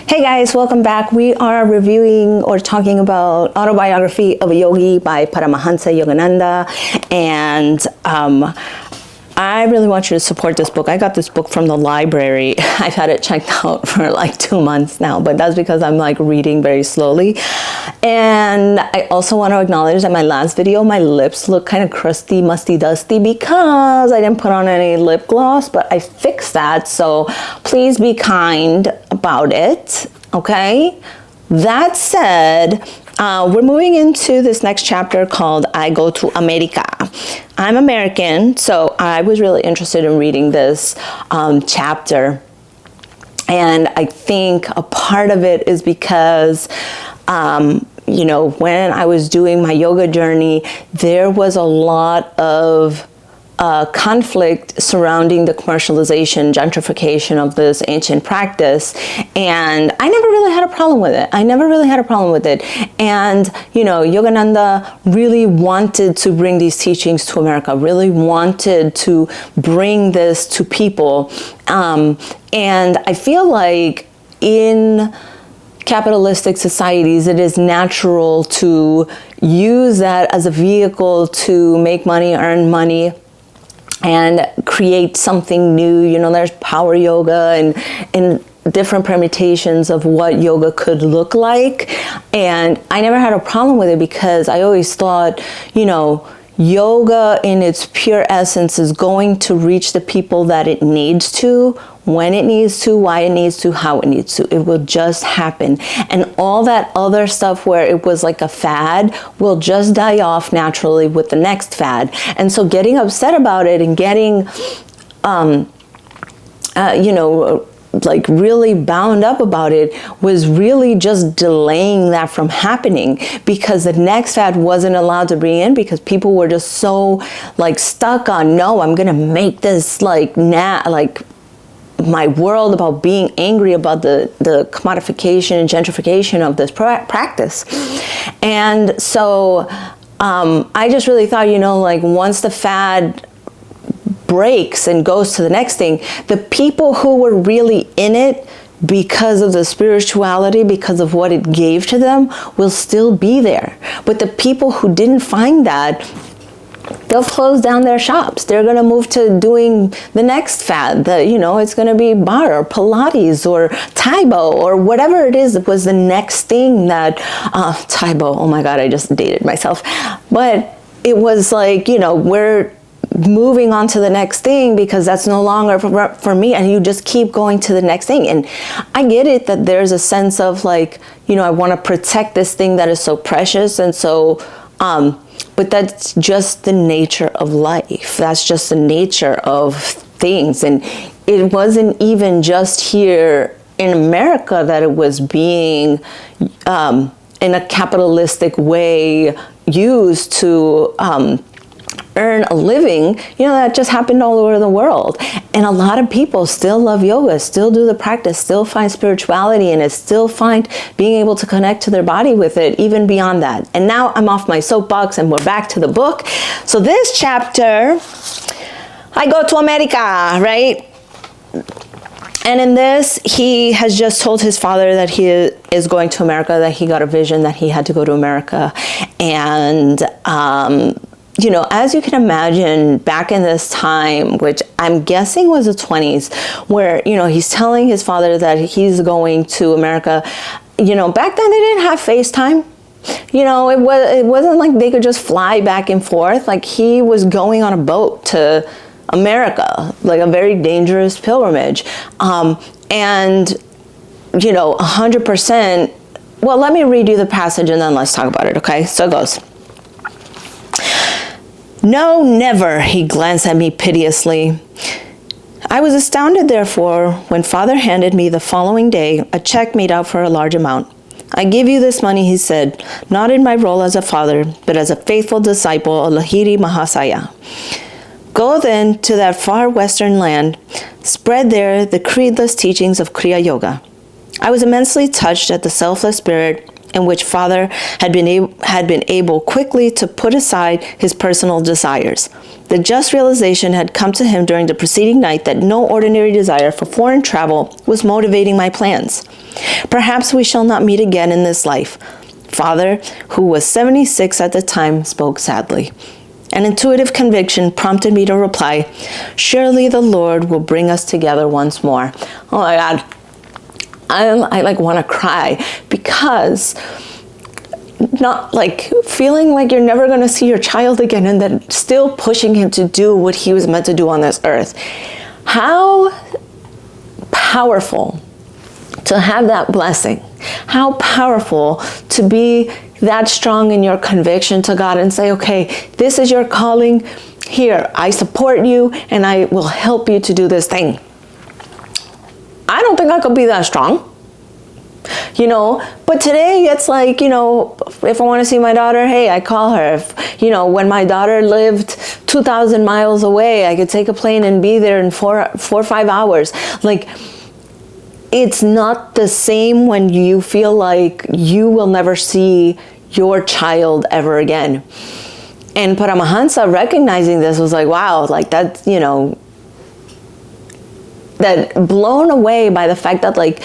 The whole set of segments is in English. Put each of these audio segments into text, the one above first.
Hey guys, welcome back. We are reviewing or talking about Autobiography of a Yogi by Paramahansa Yogananda, and I really want you to support this book. I got this book from the library. I've had it checked out for like 2 months now, but that's because I'm like reading very slowly. And I also want to acknowledge that my last video, my lips look kind of crusty, musty, dusty because I didn't put on any lip gloss, but I fixed that. So please be kind about it, okay? That said, we're moving into this next chapter called I Go to America. I'm American, so I was really interested in reading this chapter. And I think a part of it is because, you know, when I was doing my yoga journey, there was a lot of conflict surrounding the commercialization, gentrification of this ancient practice. And I never really had a problem with it. And, you know, Yogananda really wanted to bring these teachings to America, really wanted to bring this to people. And I feel like in capitalistic societies, it is natural to use that as a vehicle to make money, earn money, and create something new. You know, there's power yoga and different permutations of what yoga could look like. And I never had a problem with it because I always thought, you know, yoga in its pure essence is going to reach the people that it needs to, when it needs to, why it needs to, how it needs to. It will just happen. And all that other stuff where it was like a fad will just die off naturally with the next fad. And so getting upset about it and getting, you know, like really bound up about it was really just delaying that from happening, because the next fad wasn't allowed to bring in because people were just so like stuck on, no, I'm gonna make this like my world about being angry about the commodification and gentrification of this practice. And so I just really thought, you know, like once the fad breaks and goes to the next thing, the people who were really in it because of the spirituality, because of what it gave to them, will still be there. But the people who didn't find that, they'll close down their shops. They're going to move to doing the next fad. You know, it's going to be bar or Pilates or Taibo or whatever it is. It was the next thing that, Taibo, oh my God, I just dated myself. But it was like, you know, we're moving on to the next thing because that's no longer for me, and you just keep going to the next thing. And I get it that there's a sense of like, you know, I want to protect this thing that is so precious, and so but that's just the nature of life. That's just the nature of things. And it wasn't even just here in America that it was being in a capitalistic way used to earn a living. You know, that just happened all over the world. And a lot of people still love yoga, still do the practice, still find spirituality in it, still find being able to connect to their body with it, even beyond that. And now I'm off my soapbox and we're back to the book. So this chapter, I go to America, right? And in this, he has just told his father that he is going to America, that he got a vision that he had to go to America. And you know, as you can imagine, back in this time, which I'm guessing was the 20s, where, you know, he's telling his father that he's going to America. You know, back then they didn't have FaceTime. You know, it wasn't like they could just fly back and forth. Like, he was going on a boat to America, like a very dangerous pilgrimage. And, you know, 100%. Well, let me read you the passage and then let's talk about it, okay? So it goes. No, never, he glanced at me piteously. I was astounded, therefore, when Father handed me the following day a check made out for a large amount. I give you this money, he said, not in my role as a father, but as a faithful disciple of Lahiri Mahasaya. Go then to that far western land, spread there the creedless teachings of Kriya Yoga. I was immensely touched at the selfless spirit in which father had been able quickly to put aside his personal desires. The just realization had come to him during the preceding night that no ordinary desire for foreign travel was motivating my plans. Perhaps we shall not meet again in this life. Father, who was 76 at the time, spoke sadly. An intuitive conviction prompted me to reply, surely the Lord will bring us together once more. Oh my God. I like want to cry, because not like feeling like you're never going to see your child again, and then still pushing him to do what he was meant to do on this earth. How powerful to have that blessing. How powerful to be that strong in your conviction to God and say, okay, this is your calling. Here, I support you and I will help you to do this thing. I don't think I could be that strong. But today it's like, if I want to see my daughter, hey, I call her. If, when my daughter lived 2,000 miles away, I could take a plane and be there in 4 or 5 hours. Like, it's not the same when you feel like you will never see your child ever again. And Paramahansa, recognizing this, was like, wow, like that, that blown away by the fact that like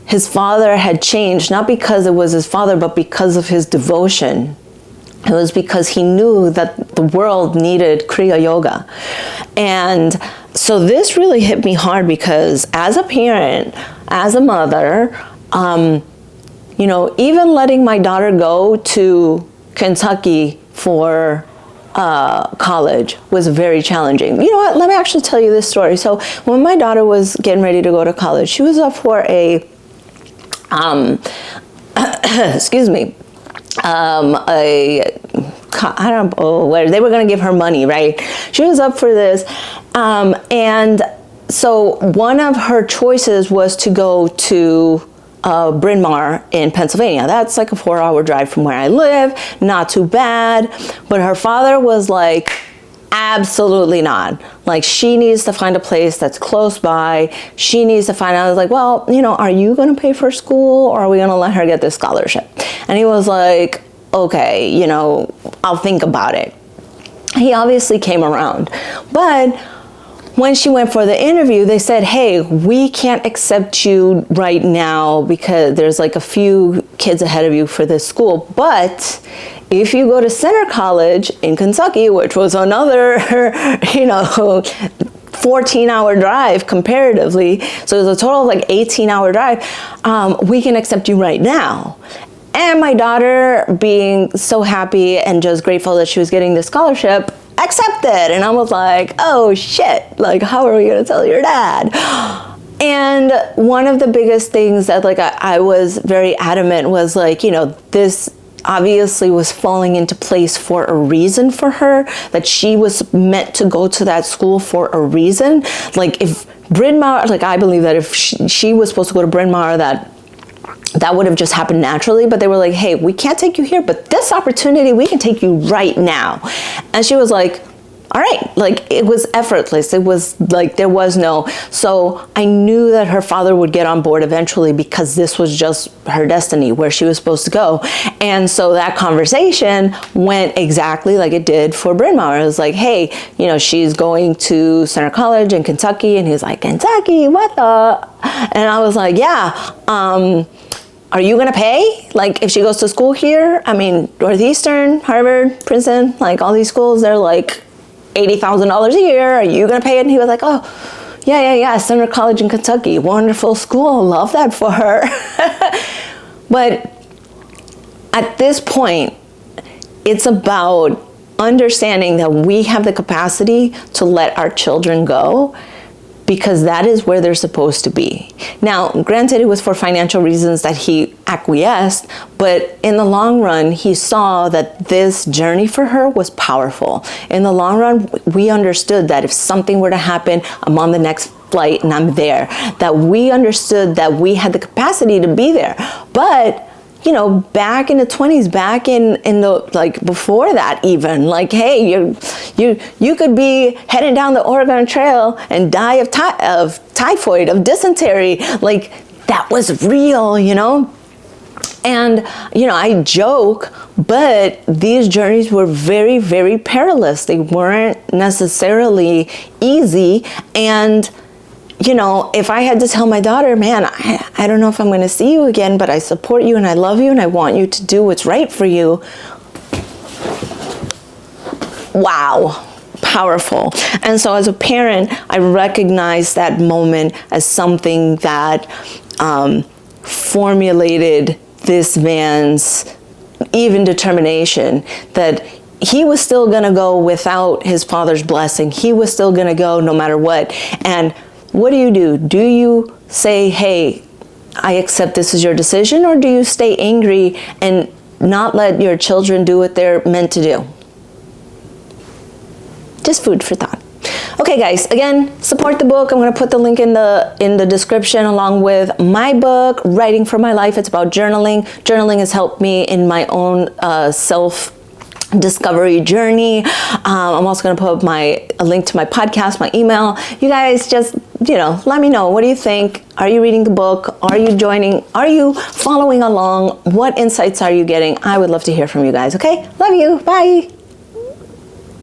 his father had changed, not because it was his father, but because of his devotion. It was because he knew that the world needed Kriya Yoga. And so this really hit me hard, because as a parent, as a mother, even letting my daughter go to Kentucky for college was very challenging. You know what? Let me actually tell you this story. So when my daughter was getting ready to go to college, she was up for a excuse me, I don't know where they were going to give her money, right? She was up for this. And so one of her choices was to go to Bryn Mawr in Pennsylvania. That's like a 4-hour drive from where I live. Not too bad. But her father was like, absolutely not. Like, she needs to find a place that's close by. She needs to find out. I was like, well, are you going to pay for school, or are we going to let her get this scholarship? And he was like, okay, I'll think about it. He obviously came around. But when she went for the interview, they said, hey, we can't accept you right now because there's like a few kids ahead of you for this school. But if you go to Center College in Kentucky, which was another, 14-hour drive comparatively, so it was a total of like 18-hour drive, we can accept you right now. And my daughter, being so happy and just grateful that she was getting this scholarship, accepted. And I was like, oh shit, like, how are we going to tell your dad? And one of the biggest things that like I was very adamant was like, this obviously was falling into place for a reason for her, that she was meant to go to that school for a reason. Like, if Bryn Mawr, like, I believe that if she was supposed to go to Bryn Mawr, that would have just happened naturally, but they were like, hey, we can't take you here, but this opportunity, we can take you right now. And she was like, all right, like, it was effortless. It was like, there was no, so I knew that her father would get on board eventually, because this was just her destiny, where she was supposed to go. And so that conversation went exactly like it did for Bryn Mawr. It was like, hey, she's going to Center College in Kentucky. And he's like, Kentucky, what the? And I was like, yeah, are you going to pay? Like, if she goes to school here, I mean, Northeastern, Harvard, Princeton, like all these schools, they're like $80,000 a year. Are you going to pay it? And he was like, oh, yeah. Center College in Kentucky. Wonderful school. Love that for her. But at this point, it's about understanding that we have the capacity to let our children go, because that is where they're supposed to be. Now, granted, it was for financial reasons that he acquiesced, but in the long run, he saw that this journey for her was powerful. In the long run, we understood that if something were to happen, I'm on the next flight and I'm there. That we understood that we had the capacity to be there. But back in the 20s, back in the, like, before that even, like, hey, you could be heading down the Oregon Trail and die of typhoid, of dysentery. Like, that was real, And, I joke, but these journeys were very, very perilous. They weren't necessarily easy. And, if I had to tell my daughter, man, I don't know if I'm going to see you again, but I support you and I love you and I want you to do what's right for you. Wow. Powerful. And so as a parent, I recognize that moment as something that formulated this man's even determination that he was still going to go without his father's blessing. He was still going to go no matter what. And what do? Do you say, hey, I accept this is your decision, or do you stay angry and not let your children do what they're meant to do? Just food for thought. Okay, guys, again, support the book. I'm going to put the link in the description along with my book, Writing for My Life. It's about journaling. Journaling has helped me in my own self-discovery journey. I'm also going to put a link to my podcast, my email. You guys just, let me know. What do you think? Are you reading the book? Are you joining? Are you following along? What insights are you getting? I would love to hear from you guys, okay? Love you. Bye.